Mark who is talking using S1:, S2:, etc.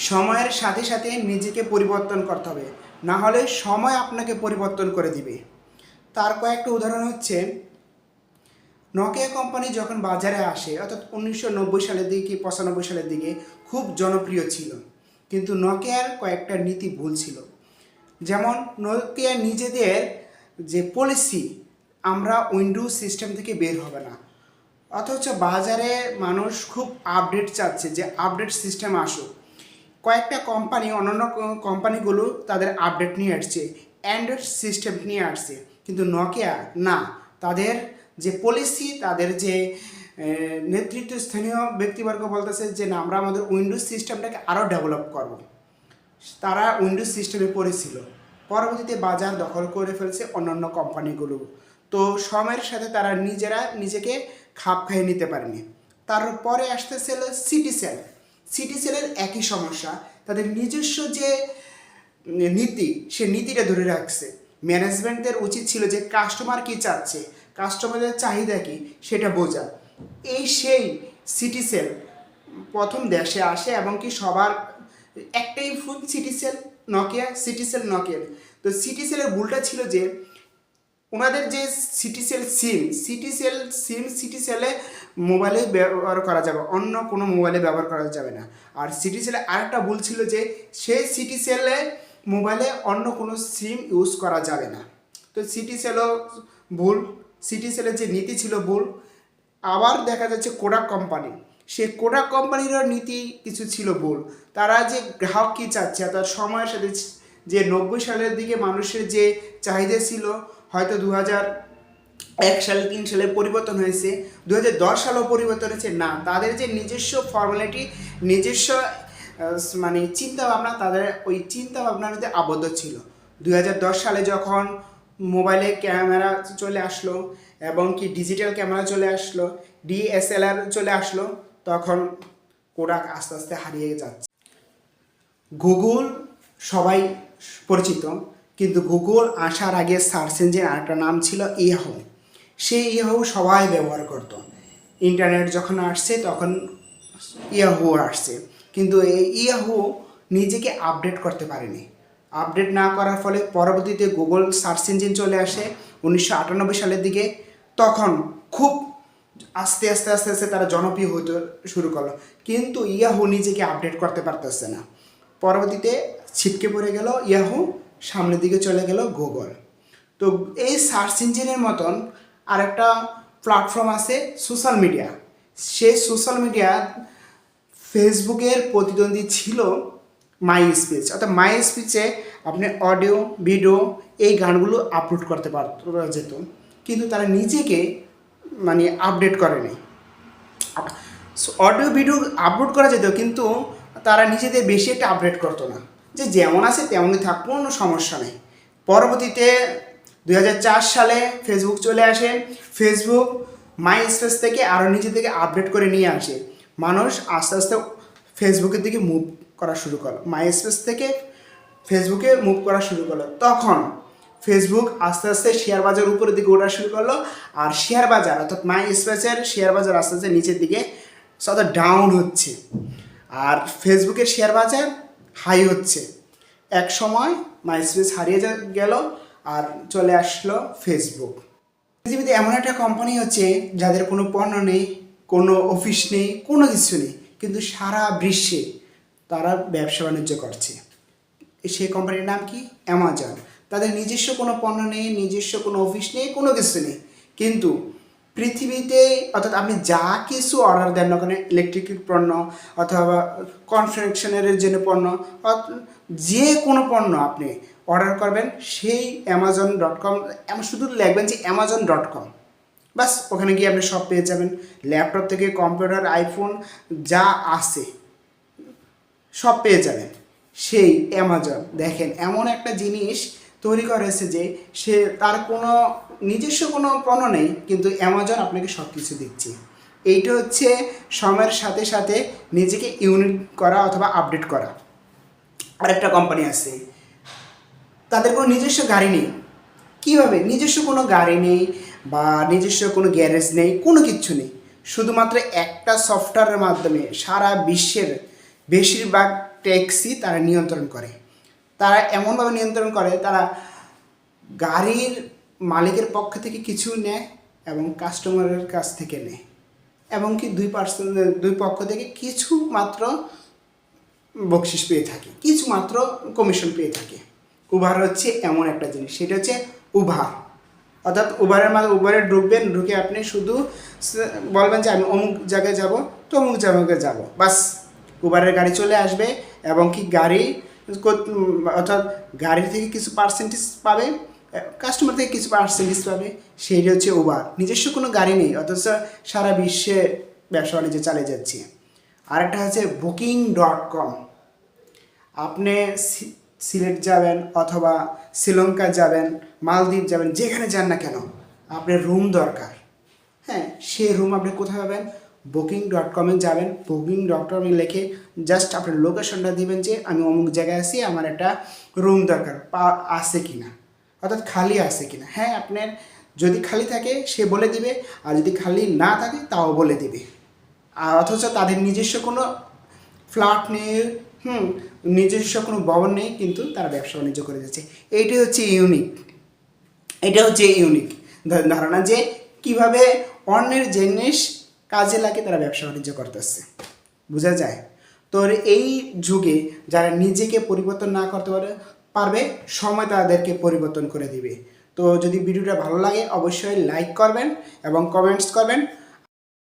S1: সময়ের সাথে সাথে নিজেকে পরিবর্তন করতে হবে, না হলে সময় আপনাকে পরিবর্তন করে দিবে। তার কয়েকটা উদাহরণ হচ্ছে, নকিয়া কোম্পানি যখন বাজারে আসে অর্থাৎ 1990 সালের দিকে কি 95 সালের দিকে খুব জনপ্রিয় ছিল, কিন্তু নকিয়ার কয়েকটা নীতি ভুল ছিল। যেমন নকিয়া নিজেদের যে পলিসি, আমরা উইন্ডোজ সিস্টেম থেকে বের হবে না, অথচ বাজারে মানুষ খুব আপডেট চাচ্ছে যে আপডেট সিস্টেম আসুক। কয়েকটা কোম্পানি, অন্যান্য কোম্পানিগুলো তাদের আপডেট নিয়ে আসছে, অ্যান্ড্রয়েড সিস্টেম নিয়ে আসছে, কিন্তু নকিয়া না, তাদের যে পলিসি, তাদের যে নেতৃত্বস্থানীয় ব্যক্তিবর্গ বলতেছে যে না, আমরা আমাদের উইন্ডোজ সিস্টেমটাকে আরও ডেভেলপ করব। তারা উইন্ডোজ সিস্টেমে পড়েছিল, পরবর্তীতে বাজার দখল করে ফেলছে অন্যান্য কোম্পানিগুলো। তো সময়ের সাথে তারা নিজেকে খাপ খাইয়ে নিতে পারেনি। তারপরে আসতেছিল সিটিসেল। সিটিসেলের একই সমস্যা, তাদের নিজস্ব যে নীতি, সে নীতিটা ধরে রাখছে। ম্যানেজমেন্টের উচিত ছিল যে কাস্টমার কী চাচ্ছে, কাস্টমারের চাহিদা কী সেটা বোঝা। সেই সিটিসেল প্রথম দেশে আসে এবং কি সবার একটাই phone, Citycell Nokia, Citycell Nokia. তো সিটিসেলের ভুলটা ছিল যে ওনাদের যে সিটিসেলে মোবাইলে ব্যবহার করা যাবে, অন্য কোনো মোবাইলে ব্যবহার করা যাবে না। আর সিটিসেলে আরেকটা ভুল ছিল যে সেই সিটিসেলে মোবাইলে অন্য কোনো সিম ইউজ করা যাবে না। তো সিটিসেলও ভুল, সিটিসেলের যে নীতি ছিল ভুল। আবার দেখা যাচ্ছে কোডাক কোম্পানি, সে কোডাক কোম্পানিরও নীতি কিছু ছিল ভুল। তারা যে গ্রাহক কী চাচ্ছে, অর্থাৎ সময়ের সাথে যে 90 সালের দিকে মানুষের যে চাহিদা ছিল, হয়তো 2001 সালে 3 সালে পরিবর্তন হয়েছে, 2010 সালেও পরিবর্তন হয়েছে না, তাদের যে নিজস্ব ফর্মালিটি, নিজস্ব মানে চিন্তাভাবনা, তাদের ওই চিন্তাভাবনার মধ্যে আবদ্ধ ছিল। 2010 সালে যখন মোবাইলে ক্যামেরা চলে আসলো এবং কি ডিজিটাল ক্যামেরা চলে আসলো, ডিএসএলআর চলে আসলো, তখন কোডাক আস্তে আস্তে হারিয়ে যাচ্ছে। গুগল সবাই পরিচিত, কিন্তু গুগল আসার আগে সার্চ ইঞ্জিন আরেকটা নাম ছিল ইয়াহু। সেই ইয়াহু সবাই ব্যবহার করতো। ইন্টারনেট যখন আসছে তখন ইয়াহু আসছে, কিন্তু এই ইয়াহু নিজেকে আপডেট করতে পারেনি। আপডেট না করার ফলে পরবর্তীতে গুগল সার্চ ইঞ্জিন চলে আসে 1998 সালের দিকে। তখন খুব আস্তে আস্তে আস্তে আস্তে তারা জনপ্রিয় হতে শুরু করলো, কিন্তু ইয়াহু নিজেকে আপডেট করতে পারতেছে না। পরবর্তীতে ছিটকে পড়ে গেল ইয়াহু, সামনের দিকে চলে গেল গুগল। তো এই সার্চ ইঞ্জিনের মতন আরেকটা প্ল্যাটফর্ম আছে সোশ্যাল মিডিয়া। সেই সোশ্যাল মিডিয়া ফেসবুকের প্রতিদ্বন্দ্বী ছিল মাই স্পিচ, অর্থাৎ মাই স্পিচে আপনি অডিও, ভিডিও, এই গানগুলো আপলোড করতে পারা যেত, কিন্তু তারা নিজেকে মানে আপডেট করেনি। অডিও ভিডিও আপলোড করা যেত, কিন্তু তারা নিজেদের বেশি একটা আপডেট করতো না, যে যেমন আছে তেমনই থাক, কোনো সমস্যা নেই। পরবর্তীতে 2004 সালে ফেসবুক চলে আসে। ফেসবুক মাই স্পেস থেকে আরও নিজে থেকে আপডেট করে নিয়ে আসে। মানুষ আস্তে আস্তে ফেসবুকের দিকে মুভ করা শুরু করলো, মাই স্পেস থেকে ফেসবুকে মুভ করা শুরু করলো। তখন ফেসবুক আস্তে আস্তে শেয়ার বাজার উপরের দিকে ওঠা শুরু করলো, আর শেয়ার বাজার অর্থাৎ মাই স্পেসের শেয়ার বাজার আস্তে আস্তে নিচের দিকে সদা ডাউন হচ্ছে, আর ফেসবুকের শেয়ার বাজার হাই হচ্ছে। এক সময় মাই স্পেস হারিয়ে গেল আর চলে আসলো ফেসবুক। পৃথিবীতে এমন একটা কোম্পানি হচ্ছে যাদের কোনো পণ্য নেই, কোনো অফিস নেই, কোনো কিছু নেই, কিন্তু সারা বিশ্বে তারা ব্যবসা বাণিজ্য করছে। সেই কোম্পানির নাম কি? অ্যামাজন। তাদের নিজস্ব কোনো পণ্য নেই, নিজস্ব কোনো অফিস নেই, কোনো কিছু নেই, কিন্তু পৃথিবীতে অর্থাৎ আপনি যা কিছু অর্ডার দেন না কেন, ইলেকট্রিক পণ্য অথবা কনফেকশনারির জন্য পণ্য, যে কোনো পণ্য আপনি অর্ডার করবেন, সেই amazon.com, শুধু লিখবেন যে amazon.com, বাস ওখানে গিয়ে আপনি সব পেয়ে যাবেন। ল্যাপটপ থেকে কম্পিউটার, আইফোন যা আছে সব পেয়ে যাবেন সেই অ্যামাজন। দেখেন এমন একটা জিনিস তৈরি করেছে যে সে তার কোনো নিজস্ব কোনো পণ্য নেই, কিন্তু অ্যামাজন আপনাকে সব কিছু দিচ্ছে। এইটা হচ্ছে সময়ের সাথে সাথে নিজেকে ইউনিক করা অথবা আপডেট করা। আরেকটা কোম্পানি আছে, তাদের কোনো নিজস্ব গাড়ি নেই। কীভাবে? নিজস্ব কোনো গাড়ি নেই বা নিজস্ব কোনো গ্যারেজ নেই, কোনো কিচ্ছু নেই, শুধুমাত্র একটা সফটওয়্যারের মাধ্যমে সারা বিশ্বের বেশিরভাগ ট্যাক্সি তারা নিয়ন্ত্রণ করে। তারা এমনভাবে নিয়ন্ত্রণ করে, তারা গাড়ির মালিকের পক্ষ থেকে কিছু নেয় এবং কাস্টমারের কাছ থেকে নেয়, এবং কি দুই পক্ষ থেকে কিছু মাত্র বকশিস পেয়ে থাকে, কিছু মাত্র কমিশন পেয়ে থাকে। উবার হচ্ছে এমন একটা জিনিস, সেটা হচ্ছে উবার। অর্থাৎ উবারে ঢুকবেন, ঢুকে আপনি শুধু বলবেন যে আমি অমুক জায়গায় যাব, তো অমুক জায়গায় যাব, বাস উবারের গাড়ি চলে আসবে। এবং কি গাড়ি অর্থাৎ গাড়ি থেকে কিছু পার্সেন্টেজ পাবে, কাস্টমার থেকে কিছু পার্সেন্টেজ পাবে, সেইটা হচ্ছে উবার। নিজস্ব কোনো গাড়ি নেই, অথচ সারা বিশ্বে ব্যবসা বাণিজ্য চালিয়ে যাচ্ছে। আরেকটা হচ্ছে Booking.com। আপনি সিলেট যাবেন অথবা শ্রীলঙ্কা যাবেন, মালদ্বীপ যাবেন, যেখানে যান না কেন আপনার রুম দরকার, হ্যাঁ, সেই রুম আপনি কোথায় পাবেন? Booking.com-এ যাবেন, Booking.com-এ লিখে জাস্ট আপনার লোকেশনটা দিবেন যে আমি অমুক জায়গায় আছি, আমার একটা রুম দরকার, আছে কি না, অর্থাৎ খালি আছে কি না। হ্যাঁ, আপনার যদি খালি থাকে সে বলে দিবে, আর যদি খালি না থাকে তাও বলে দিবে। আর অথচ তাদের নিজস্ব কোনো ফ্ল্যাট নেই, নিজস্ব কোনো ভবন নেই, কিন্তু তারা ব্যবসা বাণিজ্য করে যাচ্ছে। এইটাই হচ্ছে ইউনিক, এটা হচ্ছে ইউনিক ধারণা যে কিভাবে অন্যের জিনিস কাজে লাগে তারা ব্যবসা বাণিজ্য করতেছে, বোঝা যায়। তো এই যুগে যারা নিজেকে পরিবর্তন না করতে পারবে, সময় তাদেরকে পরিবর্তন করে দিবে। তো যদি ভিডিওটা ভালো লাগে অবশ্যই লাইক করবেন এবং কমেন্টস করবেন।